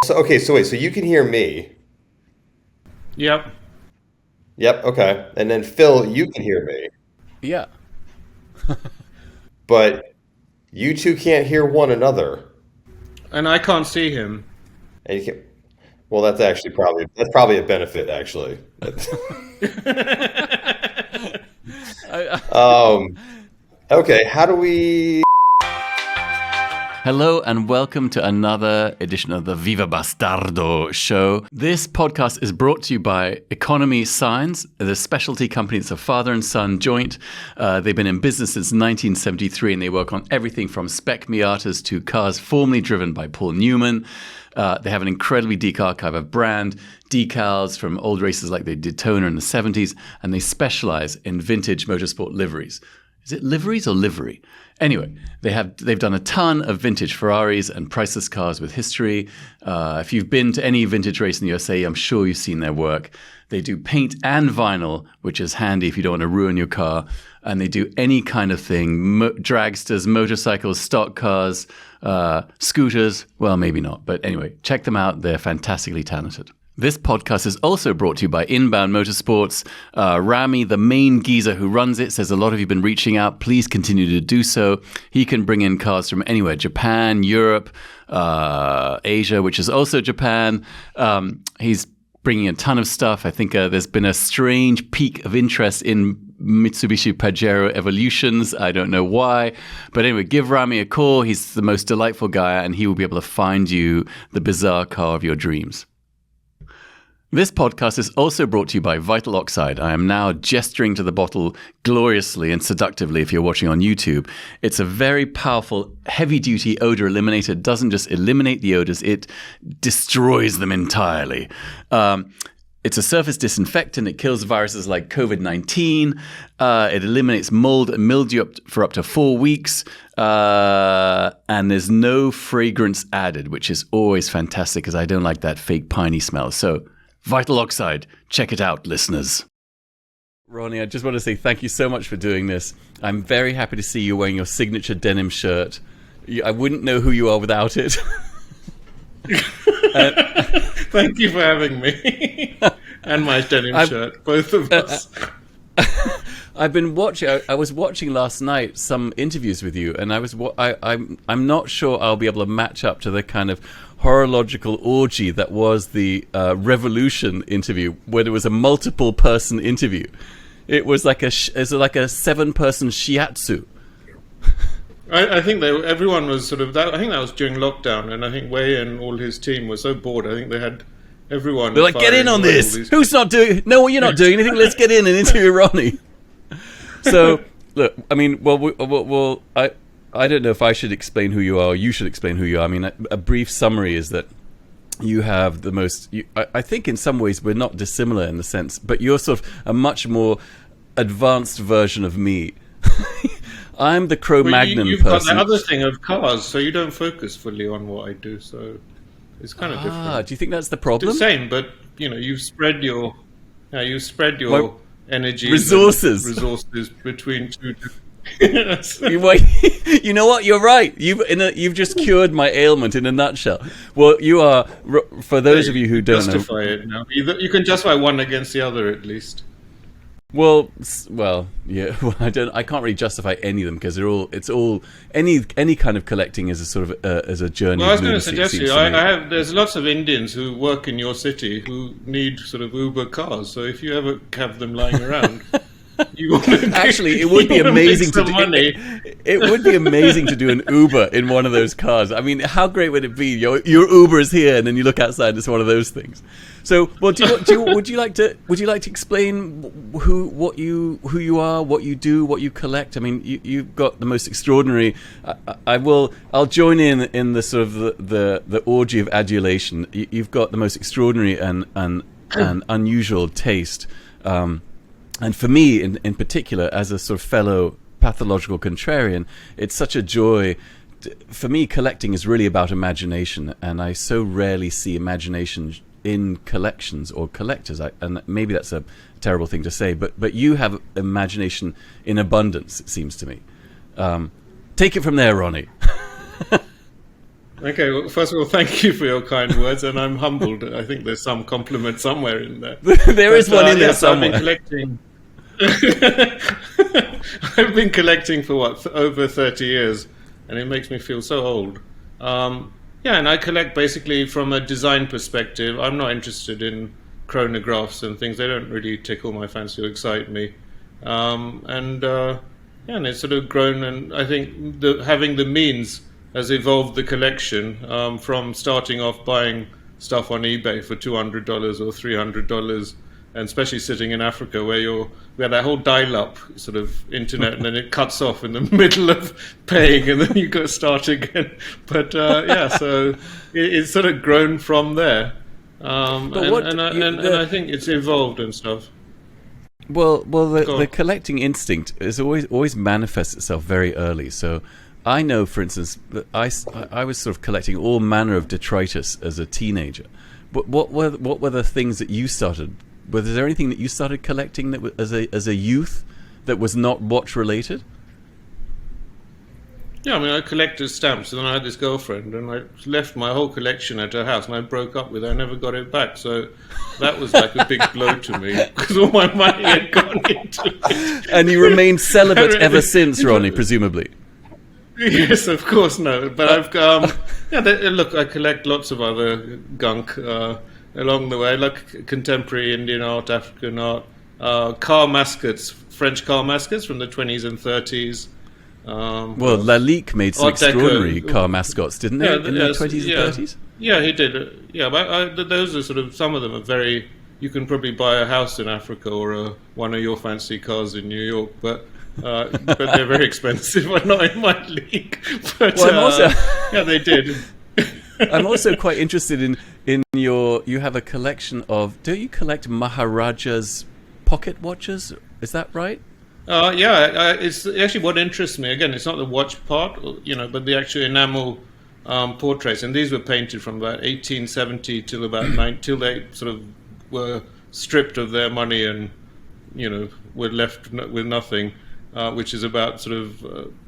So wait, so you can hear me. Yep. Yep, okay. And then Phil, you can hear me. Yeah. But you two can't hear one another. And I can't see him. And you can, well, that's probably a benefit actually. Um, okay, how do we Hello and welcome to another edition of the Viva Bastardo show. This podcast is brought to you by Economy Signs, the specialty company. It's a father and son joint. They've been in business since 1973 and they work on everything from spec Miatas to cars formerly driven by Paul Newman. They have an incredibly deep archive of brand decals from old races like the Daytona in the 70s, and they specialize in vintage motorsport liveries. Is it liveries or livery? Anyway, they've done a ton of vintage Ferraris and priceless cars with history. If you've been to any vintage race in the USA, I'm sure you've seen their work. They do paint and vinyl, which is handy if you don't want to ruin your car. And they do any kind of thing, dragsters, motorcycles, stock cars, scooters. Well, maybe not. But anyway, check them out. They're fantastically talented. This podcast is also brought to you by Inbound Motorsports. Rami, the main geezer who runs it, says a lot of you have been reaching out. Please continue to do so. He can bring in cars from anywhere, Japan, Europe, Asia, which is also Japan. He's bringing a ton of stuff. I think there's been a strange peak of interest in Mitsubishi Pajero Evolutions. I don't know why. But anyway, give Rami a call. He's the most delightful guy, and he will be able to find you the bizarre car of your dreams. This podcast is also brought to you by Vital Oxide. I am now gesturing to the bottle gloriously and seductively if you're watching on YouTube. It's a very powerful, heavy-duty odor eliminator. It doesn't just eliminate the odors, it destroys them entirely. It's a surface disinfectant. It kills viruses like COVID-19. It eliminates mold and mildew for up to 4 weeks. And there's no fragrance added, which is always fantastic because I don't like that fake piney smell. So Vital Oxide. Check it out, listeners. Ronnie, I just want to say thank you so much for doing this. I'm very happy to see you wearing your signature denim shirt. I wouldn't know who you are without it. Thank you for having me. And my denim shirt, both of us. I've been watching. I was watching last night some interviews with you, and I'm not sure I'll be able to match up to the kind of horological orgy that was the Revolution interview, where there was a multiple person interview. It was like a 7-person shiatsu. I think everyone was sort of that. I think that was during lockdown, and I think Wei and all his team were so bored. I think they had everyone. They're like, get in on this. Who's not doing? No, you're not doing anything. Let's get in and interview Ronnie. So look, I mean, I don't know if I should explain who you are or you should explain who you are. I mean, a brief summary is that you have the most... I think in some ways we're not dissimilar in the sense, but you're sort of a much more advanced version of me. I'm the Cro-Magnon you've person. Got the other thing of cars, so you don't focus fully on what I do, so it's kind of different. Do you think that's the problem? It's the same, but, you've spread your... energy resources between two. You know what? You're right. You've just cured my ailment in a nutshell. Well, you are. For those of you who don't know, justify it now. You can justify one against the other at least. Well, yeah. Well, I can't really justify any of them because it's all. Any kind of collecting is a sort of as a journey. Well, I was going to suggest to you. There's lots of Indians who work in your city who need sort of Uber cars. So if you ever have them lying around. Actually, it would be amazing to do. It would be amazing to do an Uber in one of those cars. I mean, how great would it be? Your Uber is here, and then you look outside, and it's one of those things. So, well, would you like to explain what you are, what you do, what you collect? I mean, you've got the most extraordinary. I'll join in the sort of the orgy of adulation. You've got the most extraordinary and unusual taste. And for me, in particular, as a sort of fellow pathological contrarian, it's such a joy. For me, collecting is really about imagination, and I so rarely see imagination in collections or collectors. And maybe that's a terrible thing to say, but you have imagination in abundance, it seems to me. Take it from there, Ronnie. Okay, well, first of all, thank you for your kind words, and I'm humbled. I think there's some compliment somewhere in there. There is one in there yes, somewhere. I've been collecting. I've been collecting for over 30 years, and it makes me feel so old. Yeah, and I collect basically from a design perspective. I'm not interested in chronographs and things. They don't really tickle my fancy or excite me. Yeah, and it's sort of grown, and I think having the means has evolved the collection from starting off buying stuff on eBay for $200 or $300, and especially sitting in Africa where we had that whole dial-up sort of internet, and then it cuts off in the middle of paying, and then you got to start again. But yeah, so it's sort of grown from there, and I think it's evolved and stuff. Well, the collecting instinct is always manifests itself very early. So I know, for instance, that I was sort of collecting all manner of detritus as a teenager. But what were the things that you started? Was there anything that you started collecting that as a youth that was not watch related? Yeah, I mean, I collected stamps, and then I had this girlfriend, and I left my whole collection at her house, and I broke up with her. I never got it back, so that was like a big blow to me, because all my money had gone into it. And you remained celibate ever since, Ronnie, presumably. Yes, of course, no. But look, I collect lots of other gunk along the way, like contemporary Indian art, African art, car mascots, French car mascots from the 20s and 30s. Well, Lalique made some extraordinary car mascots, didn't they, in the 20s and 30s? Yeah, he did. Yeah, but those are sort of, some of them are very, you can probably buy a house in Africa or one of your fancy cars in New York, but they're very expensive. I'm not in my league. But yeah, they did. I'm also quite interested in you have a collection of, don't you collect Maharaja's pocket watches? Is that right? Yeah, it's actually what interests me. Again, it's not the watch part, but the actual enamel portraits. And these were painted from about 1870 till about till they sort of were stripped of their money and, were left with nothing, which is about sort of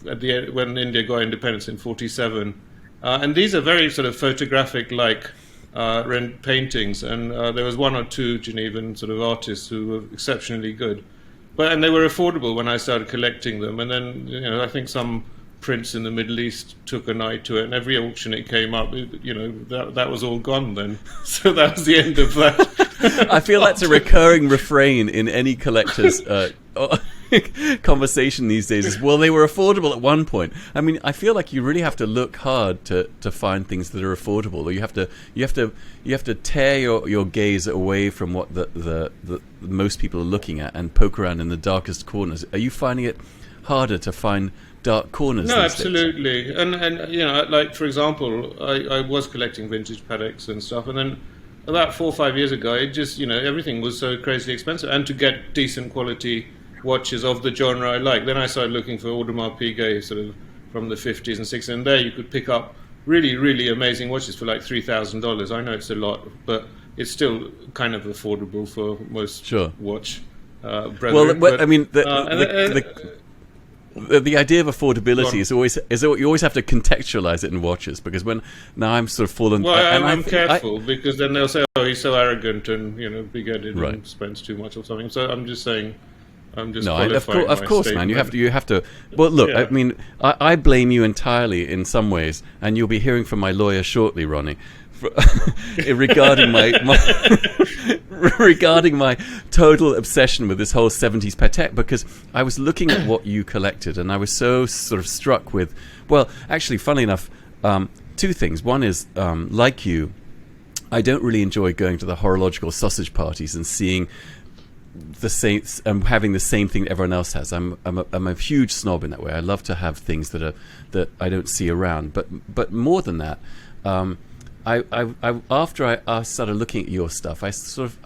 at the end, when India got independence in 47. And these are very sort of photographic-like paintings. And there was one or two Genevan sort of artists who were exceptionally good. And they were affordable when I started collecting them. And then, I think some prince in the Middle East took an eye to it, and every auction it came up, that was all gone then. So that was the end of that. I feel that's a recurring refrain in any collector's conversation these days. Is, well, they were affordable at one point. I mean, I feel like you really have to look hard to find things that are affordable, or you have to tear your gaze away from what the most people are looking at and poke around in the darkest corners. Are you finding it harder to find dark corners? No, absolutely. And like, for example, I was collecting vintage Pateks and stuff, and then about 4 or 5 years ago, it just, everything was so crazily expensive, and to get decent quality watches of the genre I like. Then I started looking for Audemars Piguet, sort of from the 50s and 60s, and there you could pick up really, really amazing watches for like $3,000. I know it's a lot, but it's still kind of affordable for most watch brethren. Well, I mean, the idea of affordability is you always have to contextualize it in watches, because now I'm sort of fallen. Well, I'm careful because then they'll say, "Oh, he's so arrogant and big-headed and spends too much or something." So I'm just saying. Of course, man. You have to. Well, look. Yeah. I mean, I blame you entirely in some ways, and you'll be hearing from my lawyer shortly, Ronnie, regarding regarding my total obsession with this whole 70s Patek, because I was looking at what you collected, and I was so sort of struck with. Well, actually, funnily enough, two things. One is, like you, I don't really enjoy going to the horological sausage parties and seeing the same, having the same thing that everyone else has. I'm a huge snob in that way. I love to have things that I don't see around. But more than that, after I started looking at your stuff, I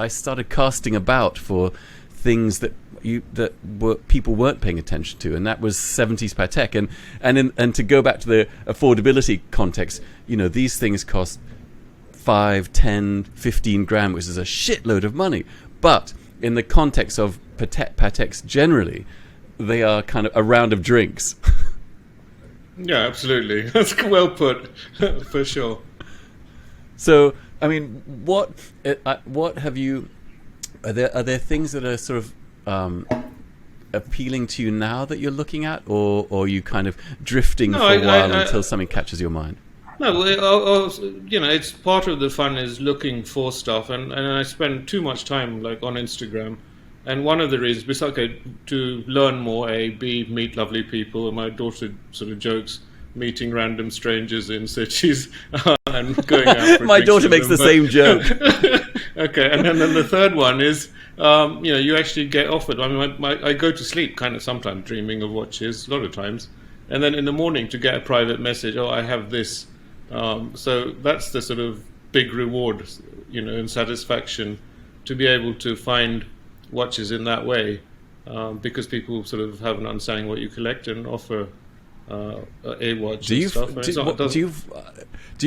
started casting about for things that people weren't paying attention to, and that was 70s Patek. And to go back to the affordability context, these things cost 5, 10, 15 grand, which is a shitload of money. But in the context of Pateks generally, they are kind of a round of drinks. Yeah, absolutely. That's well put, for sure. So, I mean, what have you? Are there things that are sort of appealing to you now that you're looking at, or are you kind of drifting for a while until something catches your mind? No, it's part of the fun is looking for stuff, and I spend too much time like on Instagram, and one of the reasons, besides to learn more, B, meet lovely people, and my daughter sort of jokes meeting random strangers in cities and going out for my daughter makes the same joke. Okay, and then the third one is, you actually get offered. I mean, I go to sleep kind of sometimes dreaming of watches, a lot of times, and then in the morning to get a private message, I have this. So that's the sort of big reward, and satisfaction to be able to find watches in that way, because people sort of have an understanding what you collect and offer a watch. Do you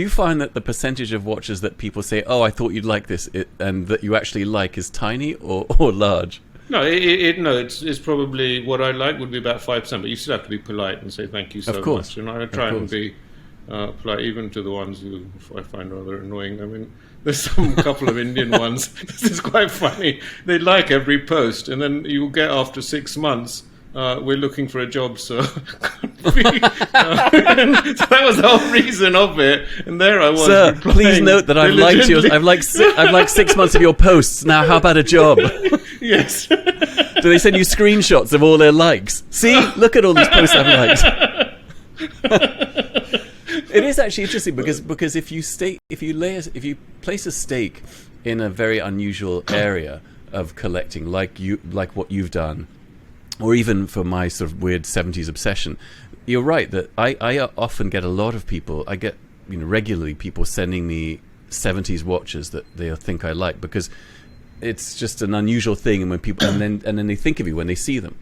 find that the percentage of watches that people say, "Oh, I thought you'd like this," and that you actually like is tiny or large? No, it's probably what I like would be about 5%, but you still have to be polite and say thank you so much. And I try and be polite even to the ones who I find rather annoying. I mean, there's some couple of Indian ones. This is quite funny. They like every post, and then you'll get after 6 months. We're looking for a job, so so that was the whole reason of it. And there I was. Sir, please note that I've liked yours. I've liked 6 months of your posts. Now, how about a job? Yes. Do they send you screenshots of all their likes? See, look at all these posts I've liked. It is actually interesting because if you place a stake in a very unusual area of collecting, like what you've done, or even for my sort of weird 70s obsession, you're right that I often get a lot of people. I get regularly people sending me 70s watches that they think I like because it's just an unusual thing, and when people and then they think of you when they see them.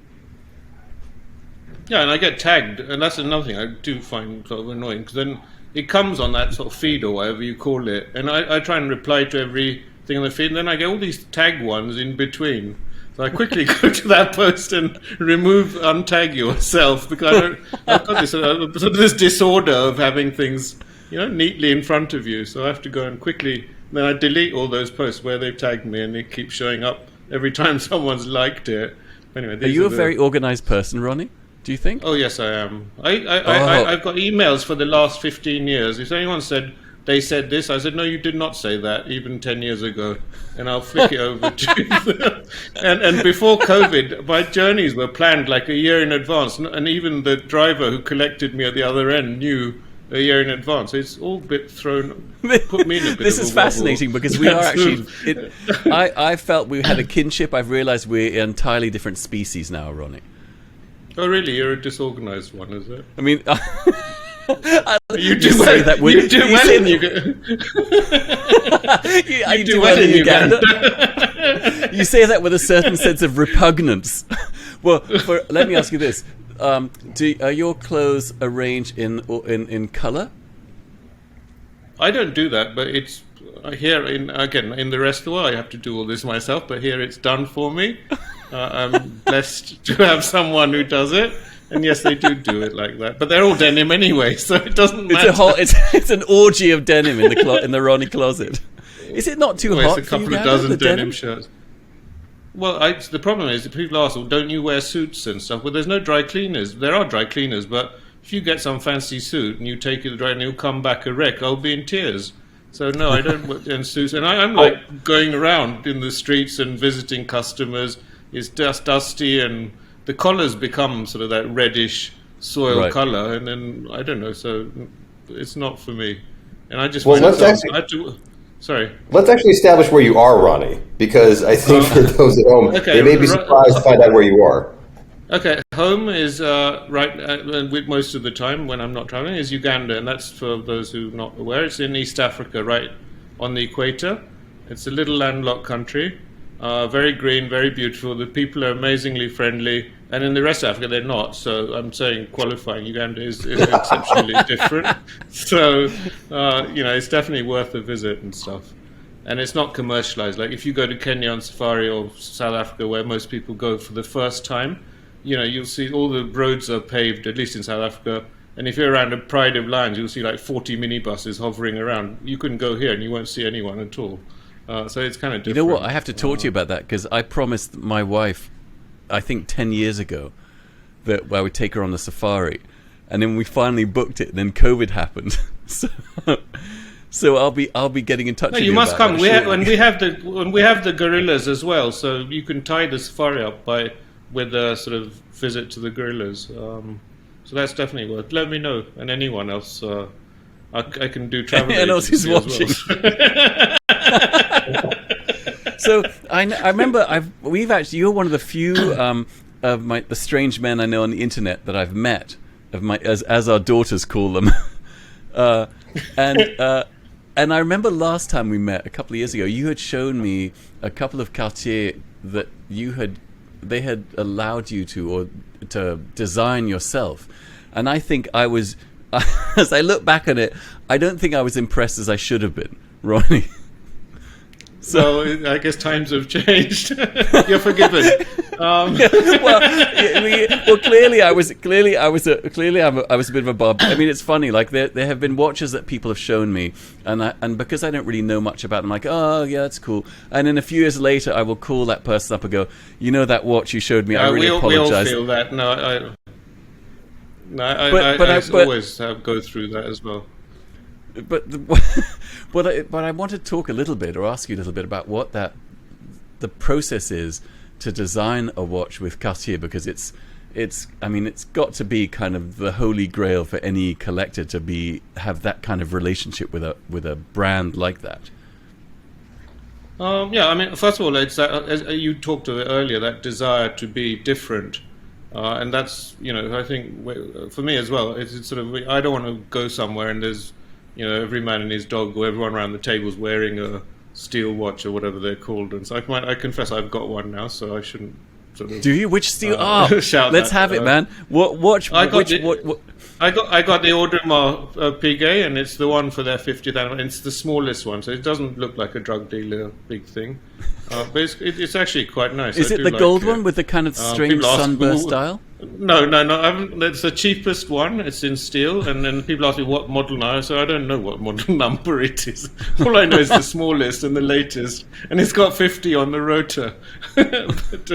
Yeah, and I get tagged, and that's another thing I do find sort of annoying, because then it comes on that sort of feed or whatever you call it, and I try and reply to everything on the feed, and then I get all these tag ones in between. So I quickly go to that post and untag yourself, because I've got this this disorder of having things neatly in front of you, so I have to go and quickly, then I delete all those posts where they've tagged me, and they keep showing up every time someone's liked it. Anyway, are you a very organized person, Ronnie? Do you think? Oh, yes, I am. I've got emails for the last 15 years. If anyone said they said this, I said, no, you did not say that, even 10 years ago. And I'll flick it over to you. And before COVID, my journeys were planned like a year in advance. And even the driver who collected me at the other end knew a year in advance. It's all a bit put me in a bit This of a is fascinating wobble. because we are actually... I felt we had a kinship. I've realized we're entirely different species now, Ronnie. Oh, really? You're a disorganized one, is it? I mean, you do well. That you do well in Uganda. You say that with a certain sense of repugnance. Well, let me ask you this: are your clothes arranged in color? I don't do that, but it's here in the rest of the world. I have to do all this myself, but here it's done for me. I'm blessed to have someone who does it, and yes, they do it like that. But they're all denim anyway, so it doesn't matter. It's an orgy of denim in the Ronnie closet. Is it not too hot? It's a couple of dozen denim shirts. Well, the problem is that people ask, well, don't you wear suits and stuff? Well, there's no dry cleaners. There are dry cleaners, but if you get some fancy suit and you take it to dry and you'll come back a wreck, I'll be in tears. So no, I don't wear suits, and I'm like going around in the streets and visiting customers. It's just dusty, and the collar's become sort of that reddish soil color, and then I don't know. So it's not for me, and I just let's actually establish where you are, Ronnie, because I think for those at home, they may be surprised to find out where you are. Okay, home is with most of the time when I'm not traveling is Uganda, and that's for those who are not aware. It's in East Africa, right on the equator. It's a little landlocked country. Very green, very beautiful. The people are amazingly friendly, and in the rest of Africa they're not. So I'm saying qualifying Uganda is exceptionally different. So it's definitely worth a visit and stuff. And it's not commercialized. Like if you go to Kenya on safari or South Africa, where most people go for the first time, you'll see all the roads are paved, at least in South Africa, And if you're around a Pride of Lions, you'll see like 40 minibuses hovering around. You couldn't go here and you won't see anyone at all. So it's kind of different. You know what? I have to talk to you about that, because I promised my wife, I think 10 years ago, that I would take her on the safari. And then we finally booked it, and then COVID happened. So I'll be getting in touch with you. You must come. When we have the gorillas as well, so you can tie the safari up with a sort of visit to the gorillas. So that's definitely worth. Let me know, and anyone else. I can do travel. Anyone else who's watching. So I remember you're one of the few of the strange men I know on the internet that I've met, as our daughters call them. And I remember last time we met a couple of years ago, you had shown me a couple of Cartier that they had allowed you to design yourself. And I think I was, as I look back on it, I don't think I was impressed as I should have been, Ronnie. So I guess times have changed. You're forgiven. Clearly I was a bit of a bob. I mean, it's funny. Like there have been watches that people have shown me, and because I don't really know much about them, like, oh yeah, that's cool. And then a few years later, I will call that person up and go, you know, that watch you showed me, I really apologize. We all feel that. I always go through that as well. But I want to talk a little bit, or ask you a little bit about what the process is to design a watch with Cartier, because it's got to be kind of the holy grail for any collector to have that kind of relationship with a brand like that. Yeah, I mean, first of all, it's that, as you talked of it earlier, that desire to be different. And that's, I think for me as well, it's sort of, I don't want to go somewhere and there's, every man and his dog, or everyone around the table is wearing a steel watch or whatever they're called. And so I confess I've got one now, so I shouldn't sort of. Do you? Which steel? Let's have it, man. What watch? I got the Audemars Piguet, and it's the one for their 50th anniversary. It's the smallest one, so it doesn't look like a drug dealer big thing. But it's actually quite nice. Is it the gold one with the kind of strange sunburst style? No. It's the cheapest one. It's in steel, and then people ask me what model now. So I don't know what model number it is. All I know is the smallest and the latest, and it's got 50 on the rotor. But,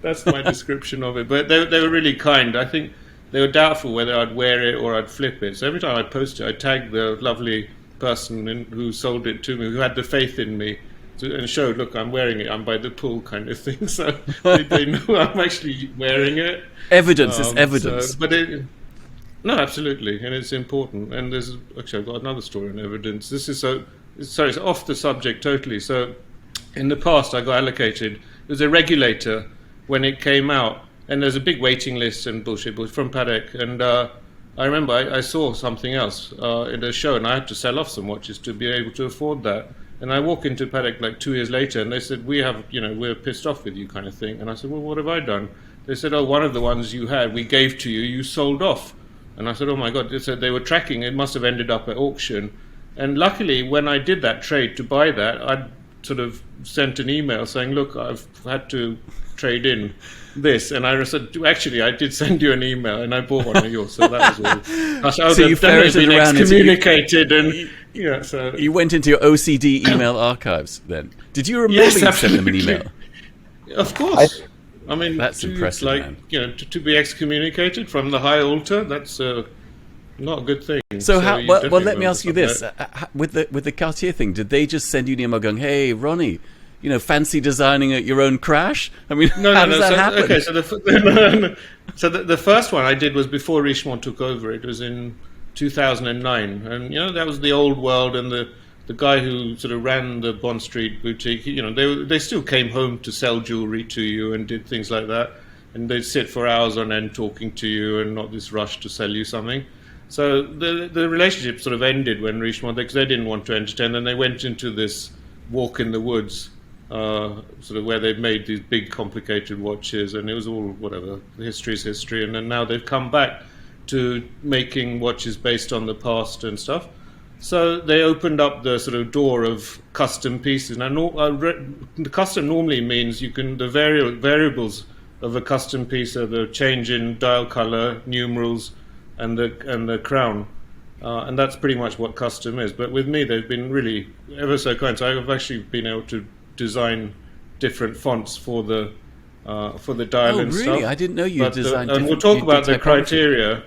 that's my description of it. But they were really kind. I think they were doubtful whether I'd wear it or I'd flip it. So every time I post it, I tag the lovely person who sold it to me, who had the faith in me, and showed, look, I'm wearing it, I'm by the pool kind of thing. So they know I'm actually wearing it. Evidence is evidence. No, absolutely, and it's important. And I've got another story on evidence. This is it's off the subject totally. So in the past, I got allocated, it was a regulator when it came out, and there's a big waiting list and bullshit from Patek. And I remember I saw something else in a show, and I had to sell off some watches to be able to afford that. And I walk into Patek like 2 years later, and they said, we're pissed off with you kind of thing. And I said, well, what have I done? They said, oh, one of the ones you had, we gave to you, you sold off. And I said, oh my God. They said they were tracking, it must have ended up at auction. And luckily, when I did that trade to buy that, I'd sort of sent an email saying, look, I've had to trade in this. And I said, actually, I did send you an email, and I bought one of yours. So that was all. So you ferreted around excommunicated and... Yeah, so you went into your OCD email archives then. Did you remember you sent them an email? Of course. I mean, that's impressive, man. To be excommunicated from the high altar, that's not a good thing. So how? Well, let me ask you this: with the Cartier thing, did they just send you an email going, "Hey, Ronnie, fancy designing at your own crash"? I mean, how does that happen? Okay, so the first one I did was before Richemont took over. It was in 2009, and that was the old world, and the guy who sort of ran the Bond Street boutique, they still came home to sell jewelry to you and did things like that, and they'd sit for hours on end talking to you and not this rush to sell you something. So the relationship sort of ended when Richemont, because they didn't want to entertain, and they went into this walk in the woods, sort of where they made these big complicated watches, and it was all whatever, history is history, and then now they've come back to making watches based on the past and stuff. So they opened up the sort of door of custom pieces. Now, the custom normally means the variables of a custom piece are the change in dial color, numerals, and the crown. And that's pretty much what custom is. But with me, they've been really ever so kind. So I've actually been able to design different fonts for the dial and stuff. Oh, really? I didn't know you designed. And we'll talk about the criteria.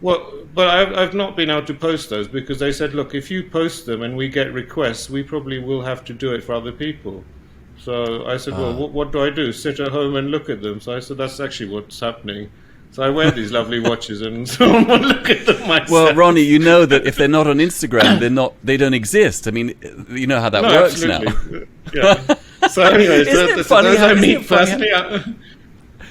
Well, but I've not been able to post those because they said, look, if you post them and we get requests, we probably will have to do it for other people. So I said, well, what do I do? Sit at home and look at them? So I said, that's actually what's happening. So I wear these lovely watches and so I want to look at them myself. Well, Ronnie, you know that if they're not on Instagram, they don't exist. I mean, you know how that works absolutely. now. Yeah. So anyway, isn't it funny I meet personally.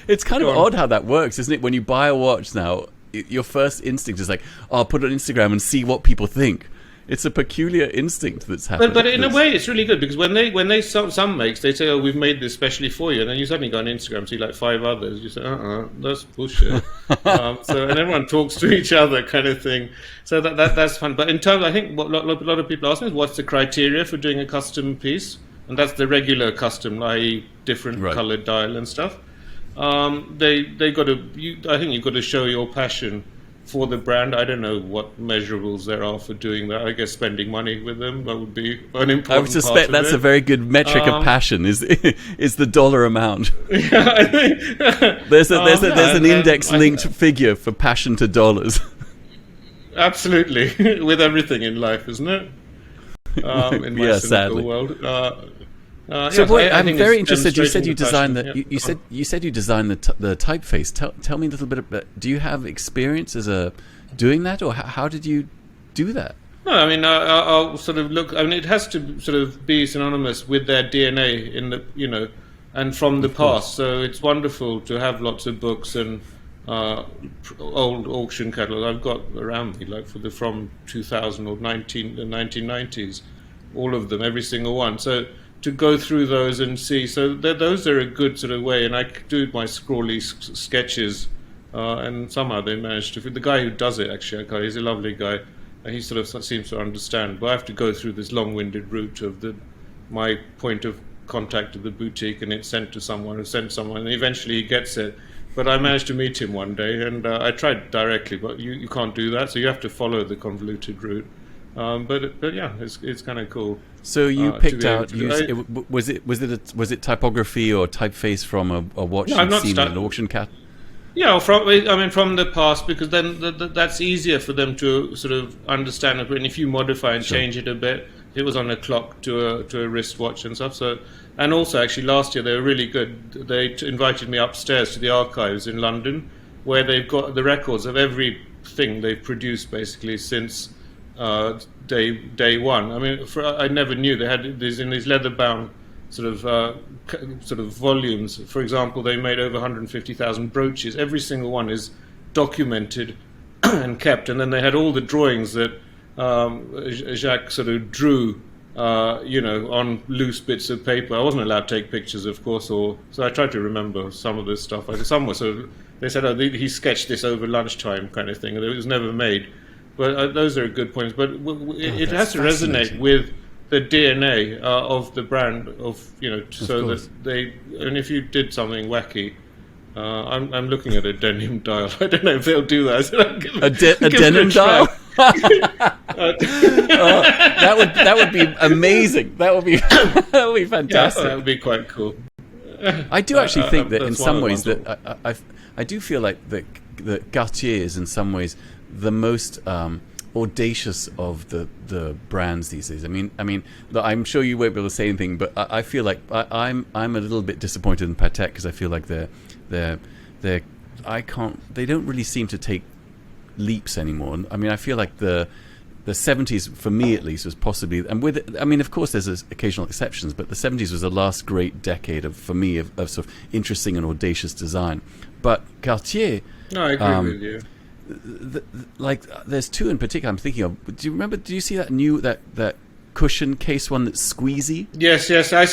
It's kind of odd how that works, isn't it? When you buy a watch now, your first instinct is like, oh, I'll put it on Instagram and see what people think. It's a peculiar instinct that's happening. But in a way, it's really good because when they some makes, they say, oh, we've made this specially for you. And then you suddenly go on Instagram, see like 5 others. You say, that's bullshit. And everyone talks to each other kind of thing. So that's fun. But in terms, I think what a lot of people ask me is, what's the criteria for doing a custom piece? And that's the regular custom, i.e. different coloured dial and stuff. I think you've got to show your passion for the brand. I don't know what measurables there are for doing that. I guess spending money with them, that would be an important I would suspect that's a very good metric of passion is the dollar amount. Yeah, I think there's an index linked figure for passion to dollars. Absolutely, with everything in life, isn't it? In my cynical world. I'm very interested. You said you designed you said you designed the typeface. Tell me a little bit about. Do you have experience as doing that, or how did you do that? No, I mean I'll sort of look. I mean it has to sort of be synonymous with their DNA in the and from the past. So it's wonderful to have lots of books and old auction catalogs. I've got around me like from 2000 or the 1990s, all of them, every single one. So to go through those and see, so those are a good sort of way, and I do my scrawly sketches, and somehow they managed to. The guy who does it, actually, he's a lovely guy, and he sort of seems to understand. But I have to go through this long-winded route of my point of contact at the boutique, and it's sent to someone who sent someone, and eventually he gets it. But I managed to meet him one day, and I tried directly, but you can't do that, so you have to follow the convoluted route. But yeah, it's kind of cool. So you picked out. Was it typography or typeface from a watch you've seen in an auction cat? Yeah, from the past, because then that's easier for them to sort of understand it. And if you modify and change it a bit, it was on a clock to a wristwatch and stuff. So, and also actually last year they were really good. They invited me upstairs to the archives in London, where they've got the records of everything they've produced basically since day one. I mean, I never knew they had these in these leather-bound sort of volumes. For example, they made over 150,000 brooches. Every single one is documented and kept. And then they had all the drawings that Jacques sort of drew, on loose bits of paper. I wasn't allowed to take pictures, of course, so I tried to remember some of this stuff. Some were sort of, they said, he sketched this over lunchtime kind of thing. It was never made. But those are good points. But it has to resonate with the DNA of the brand, so that they. And if you did something wacky, I'm looking at a denim dial. I don't know if they'll do that. A denim dial. That would be amazing. That would be fantastic. Yeah, that would be quite cool. I do actually think that in some ways that I do feel like that Cartier is in some ways the most audacious of the brands these days. I mean, I'm sure you won't be able to say anything, but I feel like I'm a little bit disappointed in Patek because I feel like they don't really seem to take leaps anymore. I mean, I feel like the 70s, for me at least, was possibly, and of course there's occasional exceptions, but the 70s was the last great decade for me of sort of interesting and audacious design. But Cartier, no, I agree with you. There's two in particular I'm thinking of. Do you see that cushion case one that's squeezy? Yes. I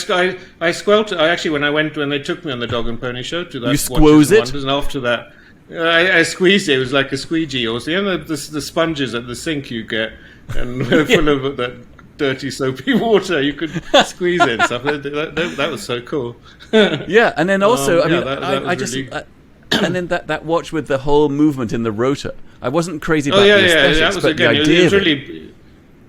squelched it. When they took me on the Dog and Pony show to that. You squoze it? And after that, I squeezed it. It was like a squeegee. Or the sponges at the sink you get, and full of that dirty soapy water. You could squeeze it and stuff. That was so cool. Yeah, and then also, that and then that watch with the whole movement in the rotor. I wasn't crazy about the aesthetics, but the idea. It was really,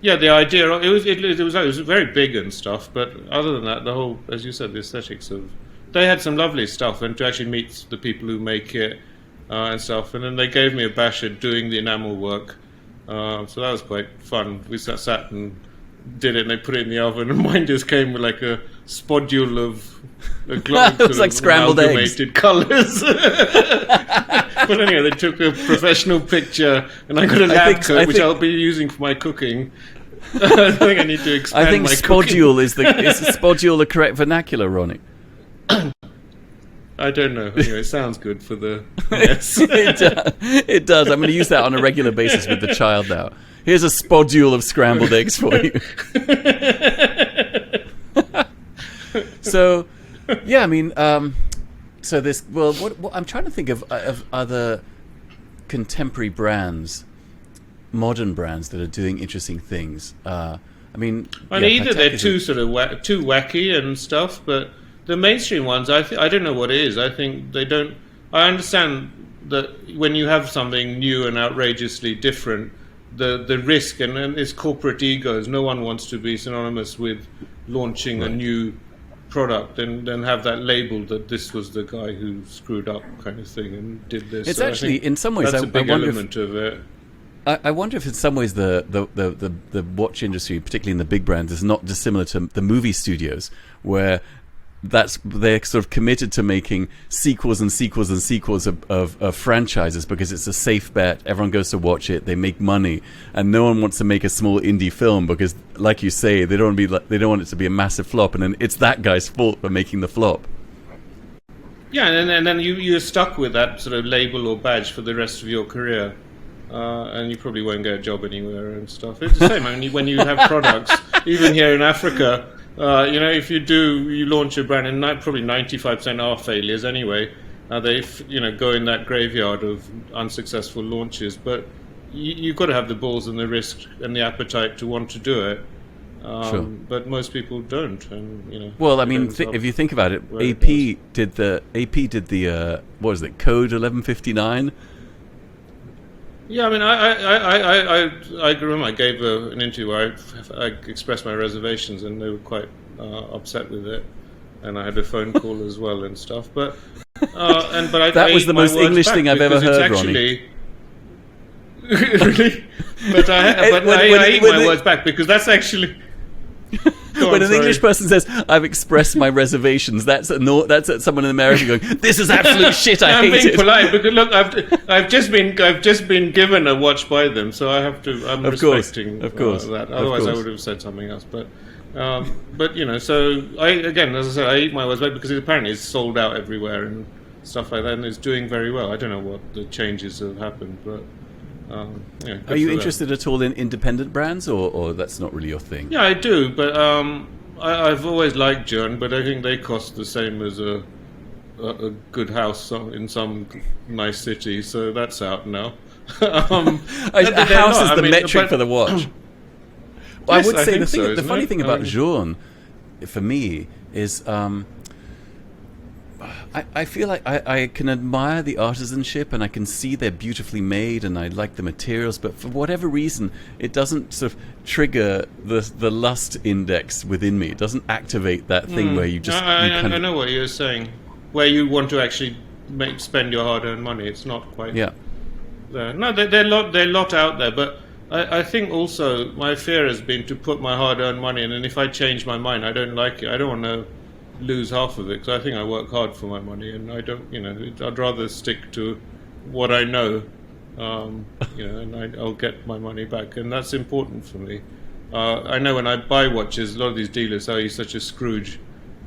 the idea. It was very big and stuff. But other than that, the whole, as you said, the aesthetics of. They had some lovely stuff, and to actually meet the people who make it and stuff. And then they gave me a bash at doing the enamel work. So that was quite fun. We sat and did it, and they put it in the oven, and mine just came with like a spodule of it was like scrambled eggs colours. But anyway, they took a professional picture, and I got a lab coat which I'll be using for my cooking. I think I need to expand. I think my spodule cooking. is spodule the correct vernacular, Ronnie? I don't know. Anyway, it sounds good for the yes. It does. I'm going to use that on a regular basis with the child now. Here's a spodule of scrambled eggs for you. So, yeah, I mean, so this. Well, what I'm trying to think of other contemporary brands, modern brands that are doing interesting things. I mean, either they're too wacky and stuff, but. The mainstream ones, I don't know what it is. I think they don't. I understand that when you have something new and outrageously different, the risk and it's corporate egos. No one wants to be synonymous with launching a new product and then have that label that this was the guy who screwed up, kind of thing, and did this. It's so actually, in some ways, that's a big element of it. I wonder if in some ways the watch industry, particularly in the big brands, is not dissimilar to the movie studios, where they're sort of committed to making sequels and sequels and sequels of franchises because it's a safe bet. Everyone goes to watch it. They make money, and no one wants to make a small indie film because, like you say, they don't want it to be a massive flop, and then it's that guy's fault for making the flop. Yeah, and then you're stuck with that sort of label or badge for the rest of your career, and you probably won't get a job anywhere and stuff. It's the same. I mean, when you have products, even here in Africa. If you launch a brand, and probably 95% are failures anyway. They go in that graveyard of unsuccessful launches. But you've got to have the balls and the risk and the appetite to want to do it. Sure. But most people don't. And well, I mean, if you think about it, AP did the what was it, Code 1159. Yeah, I mean, I remember I gave an interview where I expressed my reservations, and they were quite upset with it, and I had a phone call as well and stuff. But that was the most English thing I've ever heard, Ronnie. Really? But I eat my words back because that's actually. When an English person says, "I've expressed my reservations," that's someone in America going, "This is absolute shit. I hate it." I'm being polite because look, I've just been given a watch by them, so I have to. I'm respecting that. Otherwise, I would have said something else. But so again, as I said, I eat my words back because apparently it's sold out everywhere and stuff like that, and it's doing very well. I don't know what the changes have happened, but. Are you interested at all in independent brands, or that's not really your thing? Yeah, I do, but I've always liked Journe, but I think they cost the same as a good house in some nice city, so that's out now. A house is the metric for the watch. Well, yes, I would say the funny thing about Journe, for me, is I feel like I can admire the artisanship and I can see they're beautifully made and I like the materials, but for whatever reason it doesn't sort of trigger the lust index within me. It doesn't activate that thing where you just... I know what you're saying, where you want to actually spend your hard-earned money. It's not quite there. No, there are a lot out there, but I think also my fear has been to put my hard-earned money in, and if I change my mind, I don't like it. I don't want to lose half of it because I think I work hard for my money, and I don't, I'd rather stick to what I know, and I'll get my money back, and that's important for me. I know when I buy watches, a lot of these dealers say he's such a Scrooge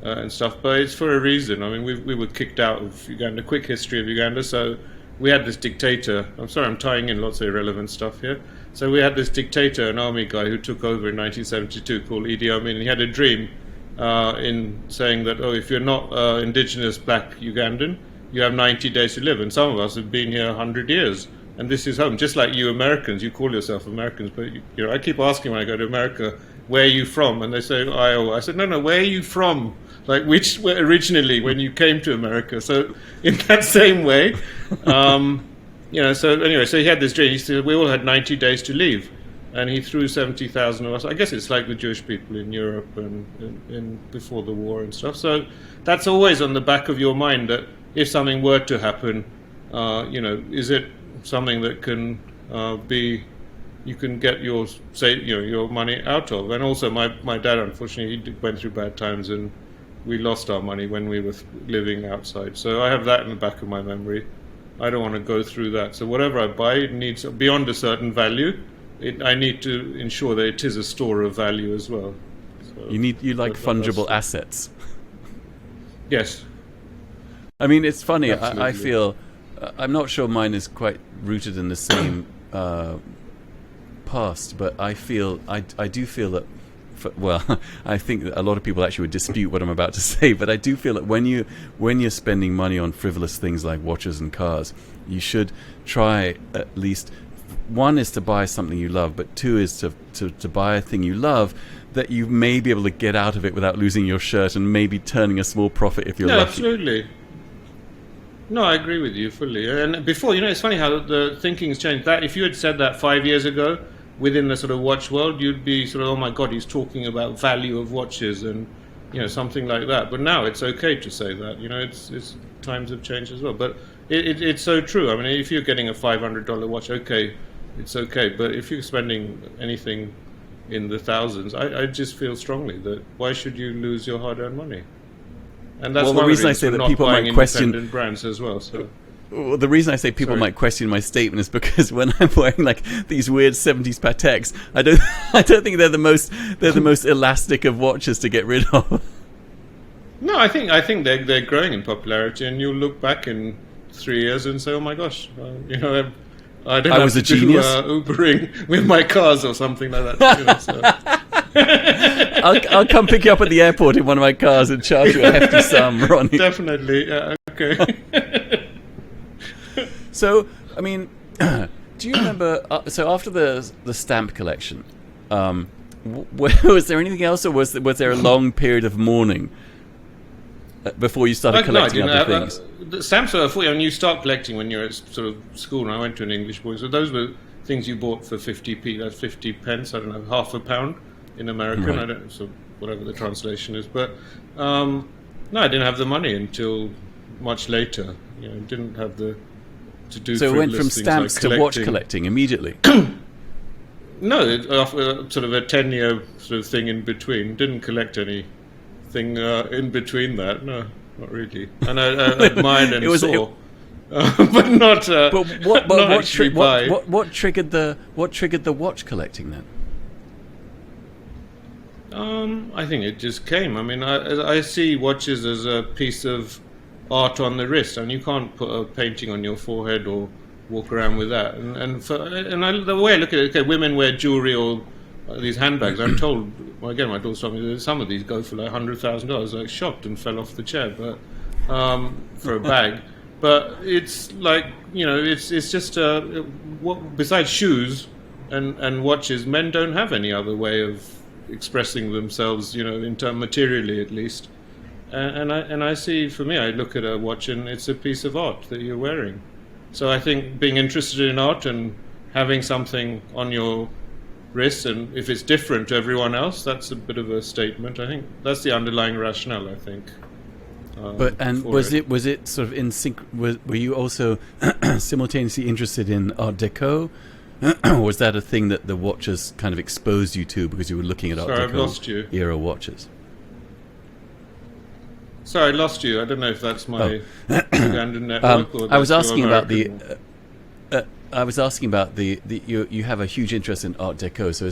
and stuff, but it's for a reason. I mean, we were kicked out of Uganda. Quick history of Uganda. So we had this dictator. I'm sorry, I'm tying in lots of irrelevant stuff here. So we had this dictator, an army guy who took over in 1972 called Idi Amin. He had a dream in saying that, if you're not indigenous black Ugandan, you have 90 days to live. And some of us have been here 100 years. And this is home. Just like you Americans, you call yourself Americans, but I keep asking when I go to America, where are you from? And they say, Iowa. I said, no, where are you from? Like, originally, when you came to America? So in that same way, So anyway, so he had this dream. He said we all had 90 days to leave, and he threw 70,000 of us. I guess it's like the Jewish people in Europe and before the war and stuff. So that's always on the back of your mind, that if something were to happen, is it something that can you can get your money out of. And also my dad, unfortunately, he went through bad times, and we lost our money when we were living outside. So I have that in the back of my memory. I don't want to go through that. So whatever I buy, it needs, beyond a certain value, I need to ensure that it is a store of value as well. So you like fungible assets. Yes. I mean, it's funny. I feel I'm not sure mine is quite rooted in the same past, but I do feel that. I think that a lot of people actually would dispute what I'm about to say, but I do feel that when you're spending money on frivolous things like watches and cars, you should try at least. One is to buy something you love, but two is to buy a thing you love that you may be able to get out of it without losing your shirt and maybe turning a small profit if you're lucky. Absolutely. No, I agree with you fully. And before, it's funny how the thinking's changed. That if you had said that 5 years ago, within the sort of watch world, you'd be sort of, oh my God, he's talking about value of watches and something like that. But now it's okay to say that. It's times have changed as well. But it's so true. I mean, if you're getting a $500 watch, okay, it's okay. But if you're spending anything in the thousands, I just feel strongly that why should you lose your hard-earned money? And that's the reason I say that people might question brands as well. So. Well, the reason I say people might question my statement is because when I'm wearing like these weird 70s Pateks, I don't think they're the most elastic of watches to get rid of. No, I think they're growing in popularity, and you'll look back in 3 years and say, "Oh my gosh, I was a genius Ubering with my cars or something like that." I'll come pick you up at the airport in one of my cars and charge you a hefty sum, Ronnie. Definitely, okay. So, I mean, do you remember? So after the stamp collection, was there anything else, or was there a long period of mourning before you started collecting other things? The stamps are when you start collecting when you're at sort of school. And I went to an English boarding, so those were things you bought for 50p. That's 50 pence. I don't know, half a pound in American. Right. I don't know, so whatever the translation is. But no, I didn't have the money until much later. Didn't have the. So it went from stamps to watch collecting immediately? No, sort of a 10-year sort of thing in between. Didn't collect anything in between that. No, not really. And I admired and saw, but not. But what triggered the watch collecting then? I think it just came. I mean, I see watches as a piece of art on the wrist, and you can't put a painting on your forehead or walk around with that. The way I look at it, okay, women wear jewelry or these handbags. I'm told, my daughter told me that some of these go for like $100,000. I was like shocked and fell off the chair, but for a bag. But it's like it's just besides shoes and watches, men don't have any other way of expressing themselves, in terms materially at least. And I see, for me, I look at a watch and it's a piece of art that you're wearing. So I think being interested in art and having something on your wrist, and if it's different to everyone else, that's a bit of a statement. I think that's the underlying rationale, I think. Was it sort of in sync? Were you also simultaneously interested in Art Deco? Or was that a thing that the watches kind of exposed you to because you were looking at Art Deco era watches? Sorry, I lost you. I don't know if that's my Ugandan network or I was asking about you have a huge interest in Art Deco. So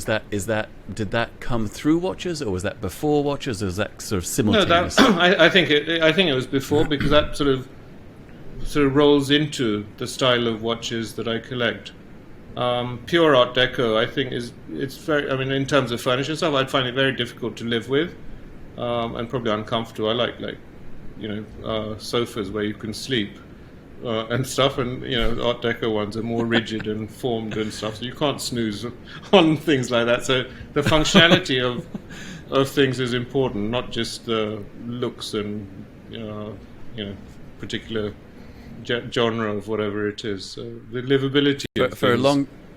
did that come through watches, or was that before watches, or was that sort of simultaneous? No, I think it was before, because that sort of rolls into the style of watches that I collect. Pure Art Deco, I think, it's very. I mean, in terms of furniture stuff, I'd find it very difficult to live with. And probably uncomfortable. I like sofas where you can sleep and stuff, and Art Deco ones are more rigid and formed and stuff, so you can't snooze on things like that. So the functionality of things is important, not just the looks and particular genre of whatever it is. So the livability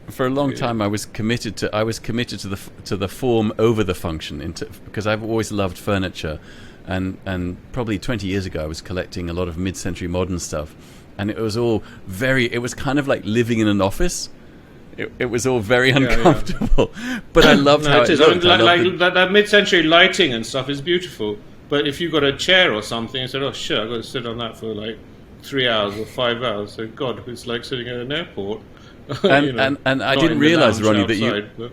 for a long time, I was committed to the form over the function, because I've always loved furniture, and probably 20 years ago I was collecting a lot of mid-century modern stuff, and it was kind of like living in an office. It was all very uncomfortable, but I loved how it looked. That mid-century lighting and stuff is beautiful. But if you got a chair or something, you said, "Oh shit, I've got to sit on that for like 3 hours or 5 hours." So God, it's like sitting at an airport. And I didn't realize, Ronnie, that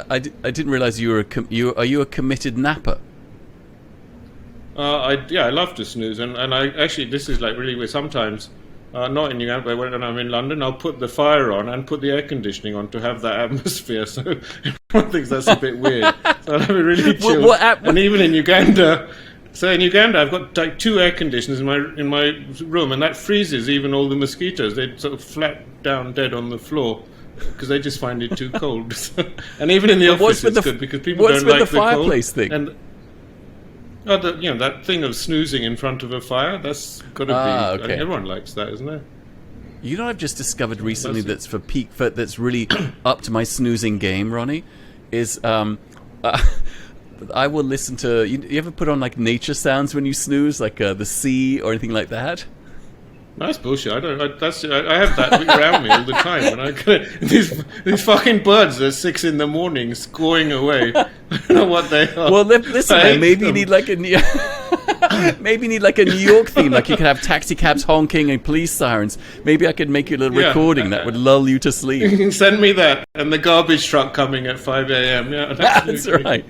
I didn't realize are you a committed napper? I love to snooze, and I actually, this is like really weird. Sometimes, not in Uganda, but when I'm in London, I'll put the fire on and put the air conditioning on to have that atmosphere. So everyone thinks that's a bit weird. So I'm really chill. And even in Uganda. So in Uganda, I've got like 2 air conditioners in my room, and that freezes even all the mosquitoes. They sort of flat down dead on the floor because they just find it too cold. And even in the office, it's good because people don't like the fireplace thing. And that thing of snoozing in front of a fire, that's got to be. Okay. Everyone likes that, isn't it? You know, I've just discovered recently that's really up to my snoozing game, Ronnie, is I will listen to. You ever put on like nature sounds when you snooze, like the sea or anything like that? That's bullshit. I have that around me all the time. When I these fucking birds, they're 6 a.m, scoring away. I don't know what they are. Well, listen, man, maybe you need like a New York theme. Like you could have taxi cabs honking and police sirens. Maybe I could make you a little recording that would lull you to sleep. Send me that, and the garbage truck coming at 5 a.m. Yeah, that's right.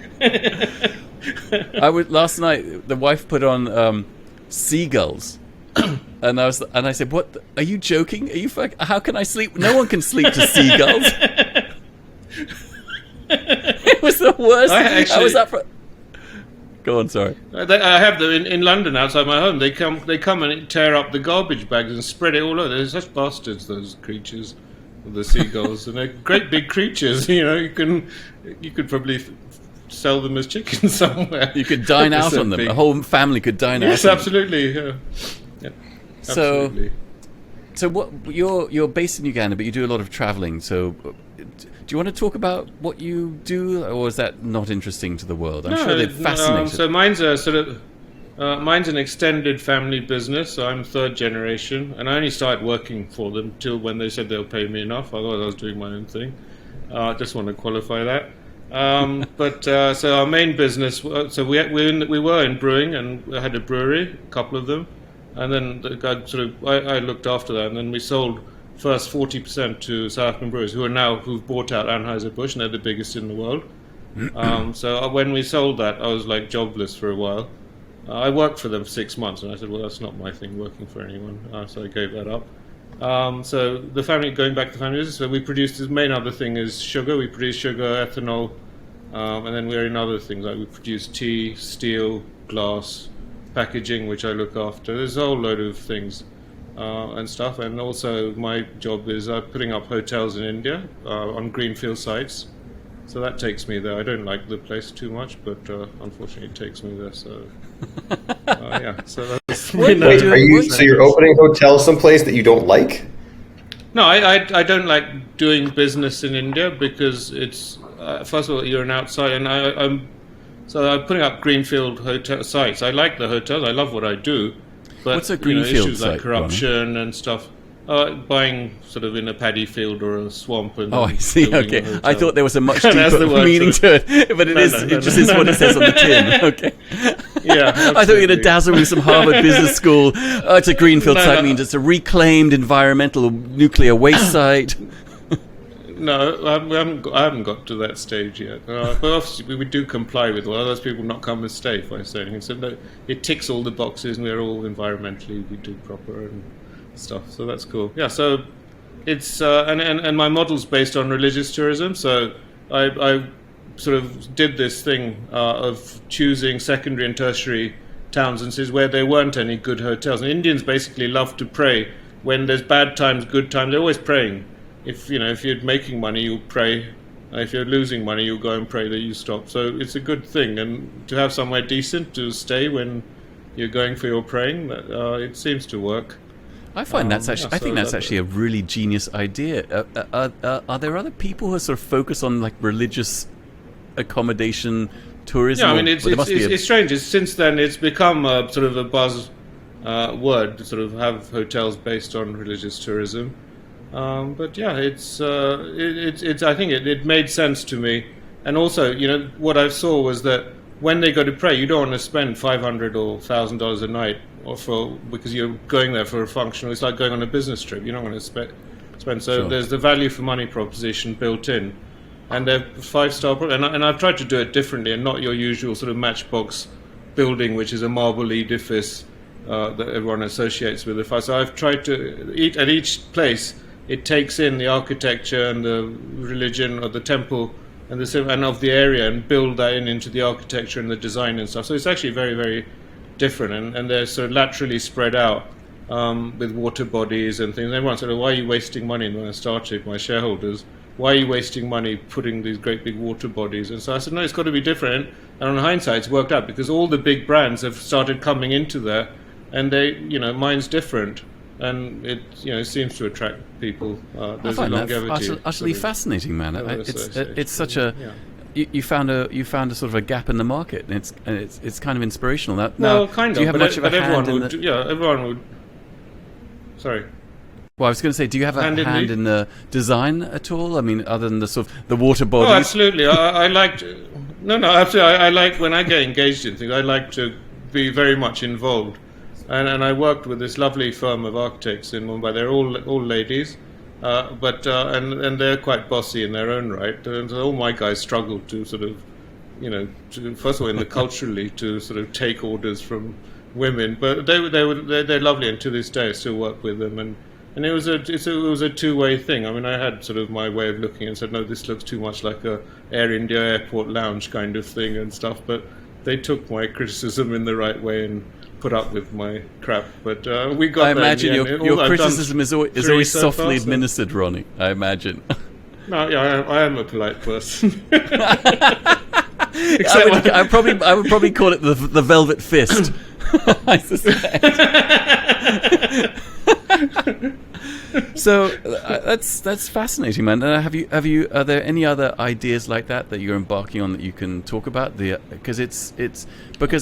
Last night. The wife put on seagulls. And I said, "What? Are you joking? Are you? How can I sleep? No one can sleep to seagulls." It was the worst. I was up for. Go on, sorry. I have them in London outside my home. They come and tear up the garbage bags and spread it all over. They're such bastards, those creatures, the seagulls, and they're great big creatures. You know, you could probably sell them as chickens somewhere. You could dine out on them. A whole family could dine out. Yes, absolutely. Yeah. Absolutely. So what you're based in Uganda, but you do a lot of traveling. So do you want to talk about what you do, or is that not interesting to the world? I'm sure they're fascinated. So mine's an extended family business. So I'm 3rd generation, and I only started working for them till when they said they'll pay me enough. Otherwise, I was doing my own thing. I just want to qualify that. So our main business. So we were in brewing, and I had a brewery, a couple of them. And then I looked after that, and then we sold first 40% to South African brewers who've bought out Anheuser-Busch, and they're the biggest in the world. So when we sold that, I was like jobless for a while. I worked for them for 6 months, and I said, well, that's not my thing, working for anyone. So I gave that up. So the family, going back to the family business, so we produced, the main other thing is sugar. We produce sugar, ethanol, and then we're in other things, like we produce tea, steel, glass, packaging, which I look after. There's a whole load of things and stuff, and also my job is putting up hotels in India on greenfield sites. So that takes me there. I don't like the place too much, but unfortunately it takes me there. So so that's so you're opening hotels someplace that you don't like? No, I don't like doing business in India because it's first of all, you're an outsider, and So I'm putting up greenfield hotel sites. I like the hotels. I love what I do. But what's a greenfield issues site, like corruption and stuff. Buying sort of in a paddy field or a swamp. And I see. Okay, I thought there was a much deeper meaning to it, but it just is what it says on the tin. Okay. Yeah, absolutely. I thought you were going to dazzle me with some Harvard Business School. It's a greenfield site means it's a reclaimed environmental nuclear waste site. No, I haven't got to that stage yet. But obviously, we do comply with all those people not come and stay if I say anything. So no, it ticks all the boxes, and we're all environmentally, we do proper and stuff. So that's cool. Yeah. So it's and my model's based on religious tourism. So I sort of did this thing of choosing secondary and tertiary towns and cities where there weren't any good hotels. And Indians basically love to pray when there's bad times, good times. They're always praying. If you're making money, you'll pray. If you're losing money, you'll go and pray that you stop. So it's a good thing, and to have somewhere decent to stay when you're going for your praying, it seems to work. I find that's actually. I think that's actually a really genius idea. Are there other people who are sort of focus on like religious accommodation tourism? Yeah, I mean it's strange. Since then it's become a sort of a buzz word to sort of have hotels based on religious tourism. But yeah, it's I think it made sense to me. And also, what I saw was that when they go to pray, you don't want to spend $500 or $1,000 a night, because you're going there for a function. It's like going on a business trip. You're not going to spend. So Sure. There's the value for money proposition built in, and they're 5-star. And I've tried to do it differently, and not your usual sort of matchbox building, which is a marble edifice that everyone associates with the 5. So I've tried to at each place. It takes in the architecture and the religion of the temple and of the area, and build that into the architecture and the design and stuff. So it's actually very, very different, and they're sort of laterally spread out with water bodies and things. And everyone said, "Why are you wasting money?" And when I started, my shareholders, "Why are you wasting money putting these great big water bodies?" And so I said, "No, it's got to be different." And on hindsight, it's worked out because all the big brands have started coming into there, and they, mine's different. And it, seems to attract people. I find that utterly fascinating, man. It's such a you found a sort of a gap in the market, and it's kind of inspirational. Now, kind do you have much of a hand in everyone would. Sorry. Well, I was going to say, do you have a hand in the design at all? I mean, other than the sort of the water bodies? Oh, absolutely. I like. Absolutely. I like when I get engaged in things. I like to be very much involved. And I worked with this lovely firm of architects in Mumbai. They're all ladies, but they're quite bossy in their own right. And so all my guys struggle to sort of, first of all, culturally, to sort of take orders from women. But they're lovely, and to this day I still work with them. And it was a two-way thing. I mean, I had sort of my way of looking and said, no, this looks too much like a Air India airport lounge kind of thing and stuff. But they took my criticism in the right way and put up with my crap, but we got. I imagine your criticism is always softly administered, Ronnie. I imagine. No, yeah, I am a polite person. I would probably call it the velvet fist. I suspect. So that's fascinating, man. Are there any other ideas like that you're embarking on that you can talk about? Because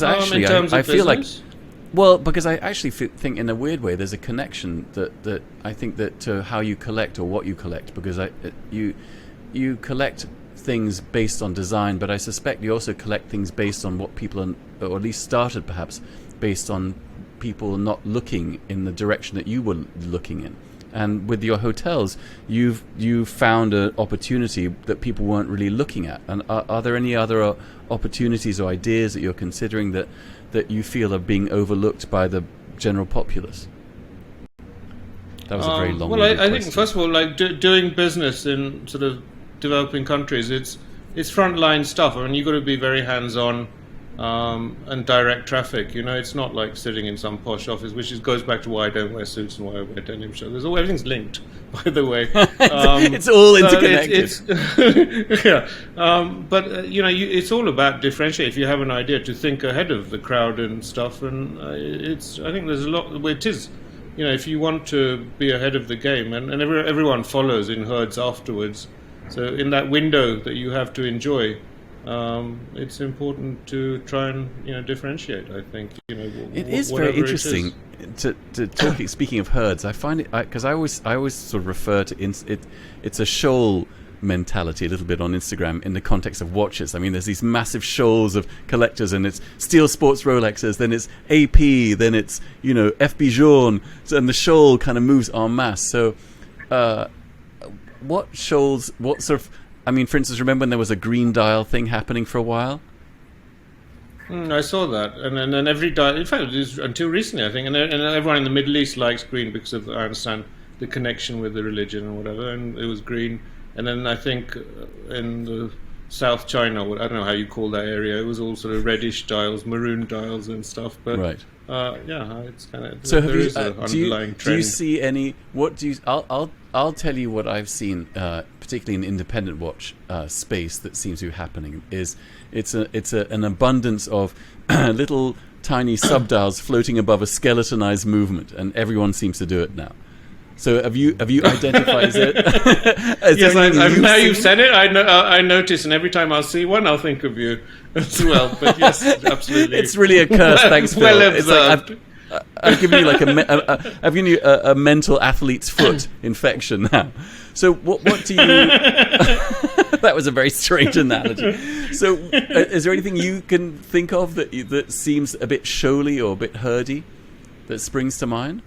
actually I feel like. Well, because I actually think in a weird way there's a connection that I think that to how you collect or what you collect, because you collect things based on design, but I suspect you also collect things based on what people or at least started perhaps based on people not looking in the direction that you were looking in. And with your hotels, you've found an opportunity that people weren't really looking at. And are there any other opportunities or ideas that you're considering that you feel are being overlooked by the general populace? That was a very long. Well, I think first of all, like doing business in sort of developing countries, it's frontline stuff. I mean, you've got to be very hands-on and direct traffic. It's not like sitting in some posh office, which goes back to why I don't wear suits and why I wear denim shirts. Everything's linked, by the way. It's all interconnected. But it's all about differentiate. If you have an idea, to think ahead of the crowd and stuff, and I think there's a lot. It is, if you want to be ahead of the game, and everyone follows in herds afterwards. So in that window that you have to enjoy. It's important to try and differentiate. I think it is very interesting to talk. Speaking of herds, I find it because I always sort of refer to it. It's a shoal mentality a little bit on Instagram in the context of watches. I mean, there's these massive shoals of collectors, and it's Steel Sports Rolexes, then it's AP, then it's FB Jaune, and the shoal kind of moves en masse. So, what shoals? What sort of? I mean, for instance, remember when there was a green dial thing happening for a while? I saw that, and then every dial. In fact, it was until recently, I think, and everyone in the Middle East likes green because of, I understand, the connection with the religion and whatever. And it was green, and then I think in the South China, I don't know how you call that area, it was all sort of reddish dials, maroon dials, and stuff. But right. It's kind of so. There is an underlying trend. Do you see any? What do you? I'll tell you what I've seen, particularly in independent watch space, that seems to be happening. Is it's an abundance of little tiny subdials floating above a skeletonized movement, and everyone seems to do it now. So have you identified it? Yes, now you've said it, I notice, and every time I'll see one, I'll think of you as well. But yes, absolutely. It's really a curse. Thanks, Phil. Well It's like I've given you I've given you a mental athlete's foot infection now. So what do you? That was a very strange analogy. So is there anything you can think of that seems a bit showy or a bit herdy that springs to mind?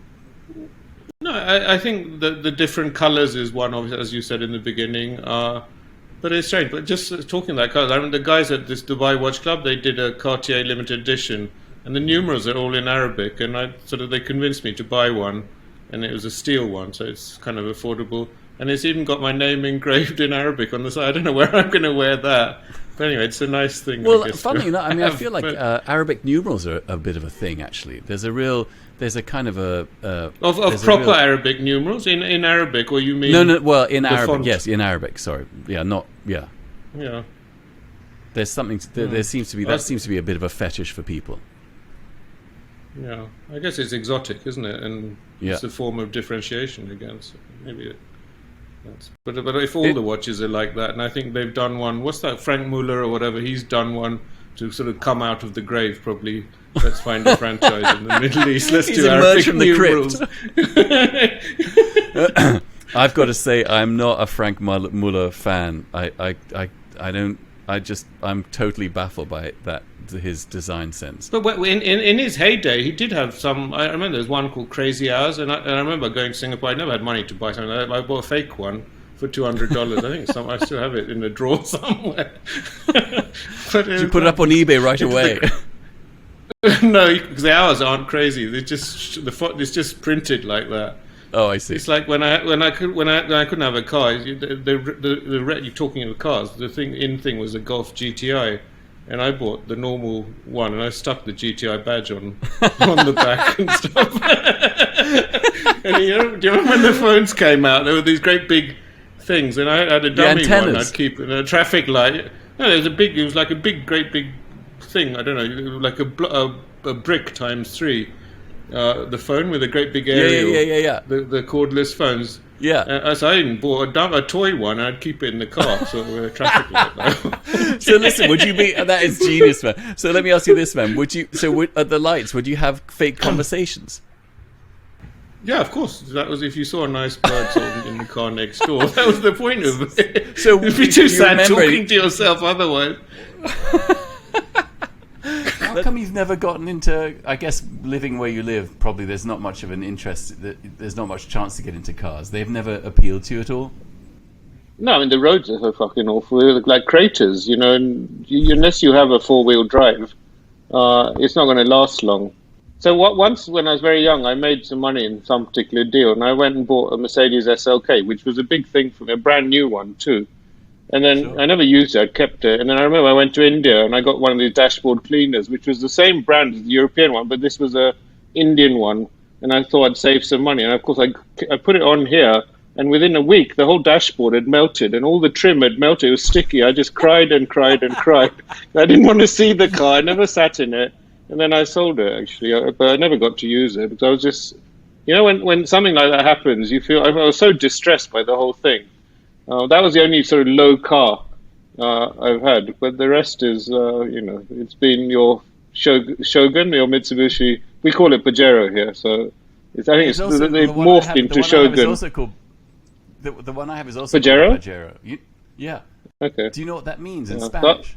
No, I think the different colours is one of, as you said in the beginning. But it's strange. But just talking about colours, I mean, the guys at this Dubai Watch Club, they did a Cartier limited edition, and the numerals are all in Arabic, and they convinced me to buy one, and it was a steel one, so it's kind of affordable. And it's even got my name engraved in Arabic on the side. I don't know where I'm going to wear that. But anyway, it's a nice thing. Well, funny enough, I mean, I feel like Arabic numerals are a bit of a thing, actually. There's a kind of a... Of proper Arabic numerals? In Arabic, or you mean... No, well, in Arabic, font? yes, in Arabic, sorry. Yeah, not... Yeah. Yeah. There's something... There seems to be... That seems to be a bit of a fetish for people. Yeah. I guess it's exotic, isn't it? And it's a form of differentiation again. So maybe But if all the watches are like that, and I think they've done one, what's that, Frank Muller or whatever, he's done one to sort of come out of the grave, probably. Let's find a franchise in the Middle East. Let's do Arabic from the numerals. Crypt. I've got to say, I'm not a Frank Muller fan. I'm totally baffled by his design sense. But in his heyday, he did have some. I remember there's one called Crazy Hours, and I remember going to Singapore. I never had money to buy something like that. I bought a fake one for $200. I think I still have it in a drawer somewhere. But did you put it up on eBay right away? No, because the hours aren't crazy. It's just printed like that. Oh, I see. It's like when I couldn't have a car. You're talking of cars. The thing was a Golf GTI, and I bought the normal one, and I stuck the GTI badge on the back and stuff. And do you remember when the phones came out? There were these great big things, and I had a dummy one. I'd keep in a traffic light. No, it was like a great big thing. I don't know, like a brick times 3. The phone with a great big aerial. Yeah. The cordless phones. Yeah. So I even bought a toy one, and I'd keep it in the car, so we're a traffic light. So listen, would you be? That is genius, man. So let me ask you this, man. At the lights, would you have fake conversations? Yeah, of course. That was if you saw a nice bird song in the car next door. That was the point of it. So it'd be too sad talking to yourself otherwise. How come you've never gotten into? I guess living where you live, probably there's not much of an interest. There's not much chance to get into cars. They've never appealed to you at all. No, I mean the roads are so fucking awful. They look like craters, and unless you have a 4-wheel drive, it's not going to last long. So once when I was very young, I made some money in some particular deal, and I went and bought a Mercedes SLK, which was a big thing for me, a brand new one too. And then I never used it, I kept it. And then I remember I went to India and I got one of these dashboard cleaners, which was the same brand as the European one, but this was a Indian one. And I thought I'd save some money. And of course I put it on here, and within a week the whole dashboard had melted and all the trim had melted. It was sticky. I just cried and cried and cried. I didn't want to see the car. I never sat in it. And then I sold it actually, but I never got to use it because I was just, when something like that happens, you feel, I was so distressed by the whole thing. That was the only sort of low car I've had, but the rest is, it's been your Shogun, your Mitsubishi. We call it Pajero here, so I think they've morphed into Shogun. Also called, the one I have is also Pajero? Called Pajero. Yeah. Okay. Do you know what that means in Spanish?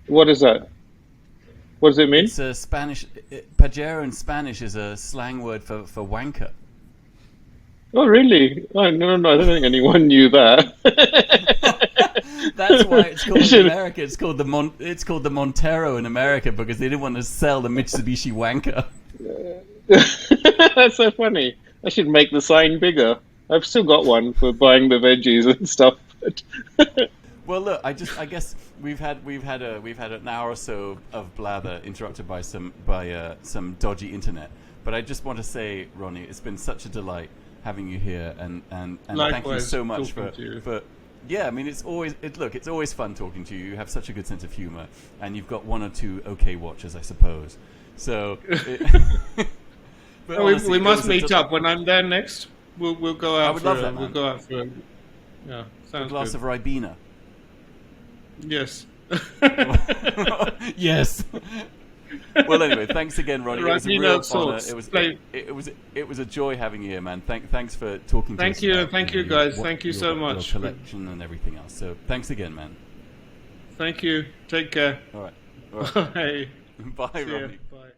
What is that? What does it mean? It's a Spanish. Pajero in Spanish is a slang word for wanker. Oh, really? Oh, no, I don't think anyone knew that. That's why it's called in America. It's called the Montero in America because they didn't want to sell the Mitsubishi Wanker. That's so funny. I should make the sign bigger. I've still got one for buying the veggies and stuff. Well, look, I guess we've had an hour or so of blather interrupted by some dodgy internet. But I just want to say, Ronnie, it's been such a delight having you here, and thank you so much for Yeah, I mean, it's always fun talking to you. You have such a good sense of humor, and you've got one or two okay watches, I suppose. So, we must meet up when I'm there next. We'll go out. I would love that, man. We'll go out for sounds a glass good. of Ribena. Yes. Yes. Well, anyway, thanks again, Ronnie. It was a real honor. It was a joy having you here, man. Thanks for talking to us. Thank you, guys. Thank you so much. Your collection and everything else. So, thanks again, man. Thank you. Take care. All right. Bye. Bye, Ronnie. Bye.